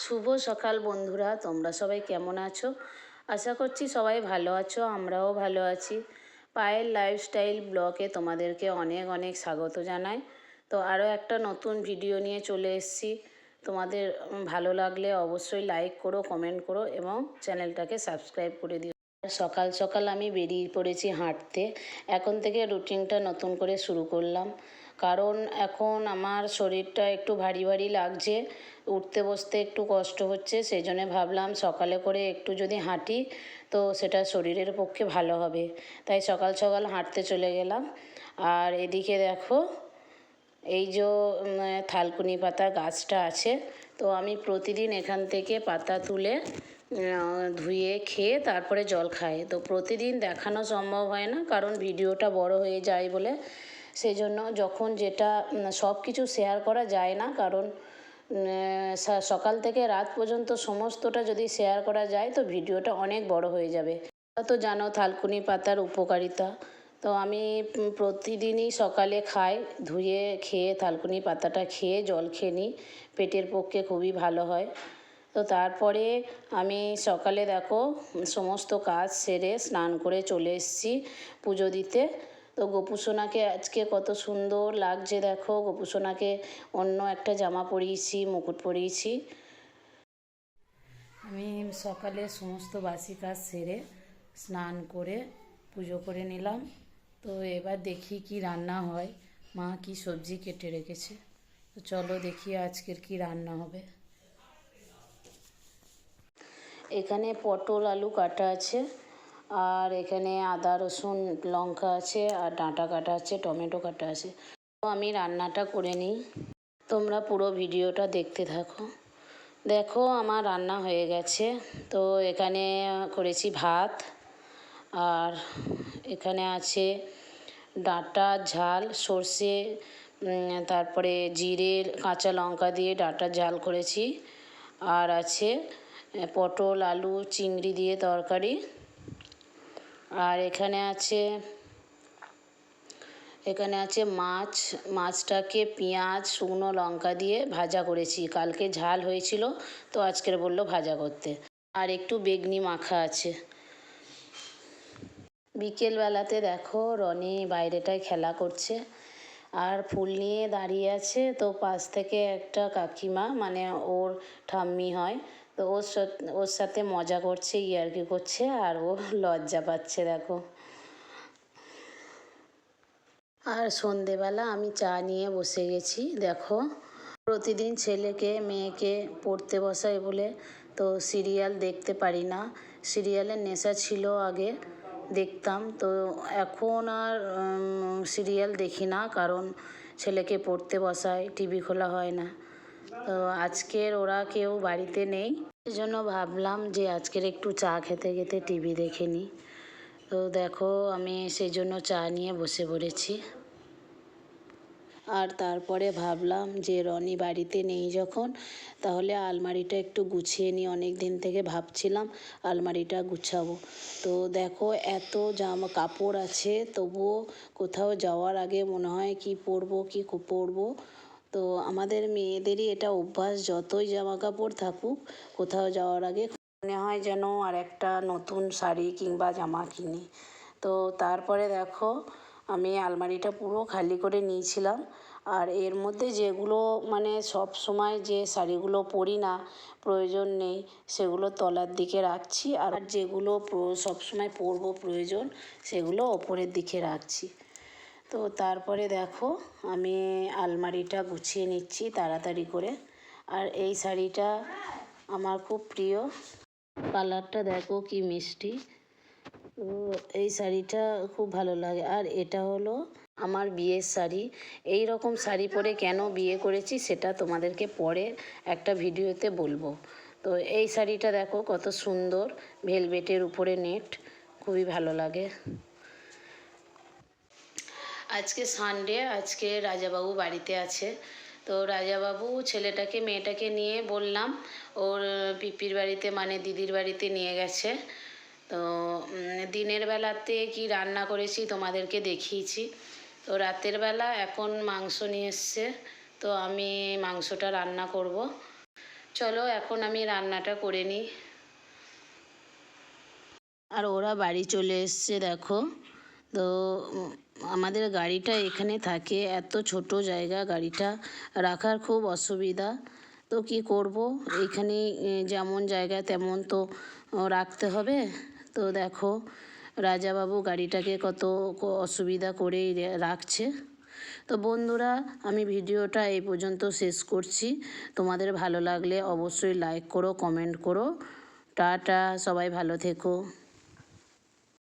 শুভ সকাল বন্ধুরা, তোমরা সবাই কেমন আছো? আশা করছি সবাই ভালো আছো, আমরাও ভালো আছি। পায়েল লাইফস্টাইল ব্লগে তোমাদেরকে অনেক অনেক স্বাগত জানাই। তো আরও একটা নতুন ভিডিও নিয়ে চলে এসেছি। তোমাদের ভালো লাগলে অবশ্যই লাইক করো, কমেন্ট করো এবং চ্যানেলটাকে সাবস্ক্রাইব করে দিও। সকাল সকাল আমি বেরিয়ে পড়েছি হাঁটতে। এখন থেকে রুটিনটা নতুন করে শুরু করলাম, কারণ এখন আমার শরীরটা একটু ভারী ভারী লাগছে, উঠতে বসতে একটু কষ্ট হচ্ছে। সেই জন্য ভাবলাম সকালে করে একটু যদি হাঁটি তো সেটা শরীরের পক্ষে ভালো হবে। তাই সকাল সকাল হাঁটতে চলে গেলাম। আর এদিকে দেখো, এই যে থালকুনি পাতা গাছটা আছে, তো আমি প্রতিদিন এখান থেকে পাতা তুলে ধুয়ে খেয়ে তারপরে জল খাই। তো প্রতিদিন দেখানো সম্ভব হয় না, কারণ ভিডিওটা বড় হয়ে যায় বলে। সেই জন্য যখন যেটা সব কিছু শেয়ার করা যায় না, কারণ সকাল থেকে রাত পর্যন্ত সমস্তটা যদি শেয়ার করা যায় তো ভিডিওটা অনেক বড় হয়ে যাবে। তো জানো থালকুনি পাতার উপকারিতা। তো আমি প্রতিদিনই সকালে খাই, ধুয়ে খেয়ে থালকুনি পাতাটা খেয়ে জল খেয়ে নিই। পেটের পক্ষে খুবই ভালো হয়। তো তারপরে আমি সকালে দেখো সমস্ত কাজ সেরে স্নান করে চলে এসেছি পুজো দিতে। তো গোপুসোনাকে আজকে কত সুন্দর লাগছে দেখো, গোপুসোনাকে অন্য একটা জামা পরিয়েছি, মুকুট পরিয়েছি। আমি সকালে সমস্ত বাসি কাজ সেরে স্নান করে পুজো করে নিলাম। তো এবার দেখি কি রান্না হয়, মা কি সবজি কেটে রেখেছে। তো চলো দেখি আজকের কি রান্না হবে। এখানে পটল আলু কাটা আছে, আর এখানে আদা রসুন লঙ্কা আছে, আর ডাঁটা কাটা আছে, টমেটো কাটা আছে। তো আমি রান্নাটা করে নিই, তোমরা পুরো ভিডিওটা দেখতে থাকো। দেখো আমার রান্না হয়ে গেছে। তো এখানে করেছি ভাত, আর এখানে আছে ডাঁটার ঝাল, সর্ষে তারপরে জিরে কাঁচা লঙ্কা দিয়ে ডাঁটার ঝাল করেছি। আর আছে পটল আলু চিংড়ি দিয়ে তরকারি। আর এখানে আছে মাছটাকে পেঁয়াজ শুকনো লঙ্কা দিয়ে ভাজা করেছি। কালকে ঝাল হয়েছিল, তো আজকের বললো ভাজা করতে। আর একটু বেগনি মাখা আছে। বিকেলবেলাতে দেখো রনি বাইরেটায় খেলা করছে আর ফুল নিয়ে দাঁড়িয়ে আছে। তো পাশ থেকে একটা কাকিমা, মানে ওর ঠাম্মি হয়, তো ওর সাথে মজা করছে, ইয়ার্কি করছে, আর ও লজ্জা পাচ্ছে দেখো। আর সন্ধেবেলা আমি চা নিয়ে বসে গেছি। দেখো প্রতিদিন ছেলেকে মেয়েকে পড়তে বসাই বলে তো সিরিয়াল দেখতে পারি না। সিরিয়ালের নেশা ছিল আগে, দেখতাম। তো এখন আর সিরিয়াল দেখি না, কারণ ছেলেকে পড়তে বসাই, টিভি খোলা হয় না। তো আজকের ওরা কেউ বাড়িতে নেই, সেজন্য ভাবলাম যে আজকের একটু চা খেতে খেতে টিভি দেখে নিই। তো দেখো আমি সেই জন্য চা নিয়ে বসে পড়েছি। আর তারপরে ভাবলাম যে রনি বাড়িতে নেই যখন, তাহলে আলমারিটা একটু গুছিয়ে নিই। অনেক দিন থেকে ভাবছিলাম আলমারিটা গুছাবো। তো দেখো এত জামা কাপড় আছে, তবুও কোথাও যাওয়ার আগে মনে হয় কি পরবো কি পরবো। তো আমাদের মেয়েদেরই এটা অভ্যাস, যতই জামা কাপড় থাকুক কোথাও যাওয়ার আগে মনে হয় যেন আর একটা নতুন শাড়ি কিংবা জামা কিনি। তো তারপরে দেখো আমি আলমারিটা পুরো খালি করে নিয়েছিলাম। আর এর মধ্যে যেগুলো মানে সব সময় যে শাড়িগুলো পরি না, প্রয়োজন নেই, সেগুলো তলার দিকে রাখছি। আর যেগুলো সব সময় পরবো প্রয়োজন, সেগুলো ওপরের দিকে রাখছি। তো তারপরে দেখো আমি আলমারিটা গুছিয়ে নিচ্ছি তাড়াতাড়ি করে। আর এই শাড়িটা আমার খুব প্রিয়, কালারটা দেখো কি মিষ্টি। তো এই শাড়িটা খুব ভালো লাগে। আর এটা হলো আমার বিয়ের শাড়ি। এই রকম শাড়ি পরে কেন বিয়ে করেছি সেটা তোমাদেরকে পরে একটা ভিডিওতে বলবো। তো এই শাড়িটা দেখো কত সুন্দর, ভেলভেটের উপরে নেট, খুবই ভালো লাগে। আজকে সানডে, আজকে রাজাবাবু বাড়িতে আছে। তো রাজাবাবু ছেলেটাকে মেয়েটাকে নিয়ে বললাম ওর পিপির বাড়িতে, মানে দিদির বাড়িতে নিয়ে গেছে। তো দিনের বেলাতে কি রান্না করেছি তোমাদেরকে দেখিয়েছি। তো রাতের বেলা এখন মাংস নিয়ে এসছে, তো আমি মাংসটা রান্না করব। চলো এখন আমি রান্নাটা করে নিই। আর ওরা বাড়ি চলে এসছে দেখো। তো আমাদের গাড়িটা এখানে থাকে, এত ছোট জায়গা, গাড়িটা রাখার খুব অসুবিধা। তো কি করব, এইখানে যেমন জায়গা তেমন তো রাখতে হবে। তো দেখো রাজাবাবু গাড়িটাকে কত অসুবিধা করেই রাখছে। তো বন্ধুরা, আমি ভিডিওটা এই পর্যন্ত শেষ করছি। তোমাদের ভালো লাগলে অবশ্যই লাইক করো, কমেন্ট করো। টাটা, সবাই ভালো থেকো।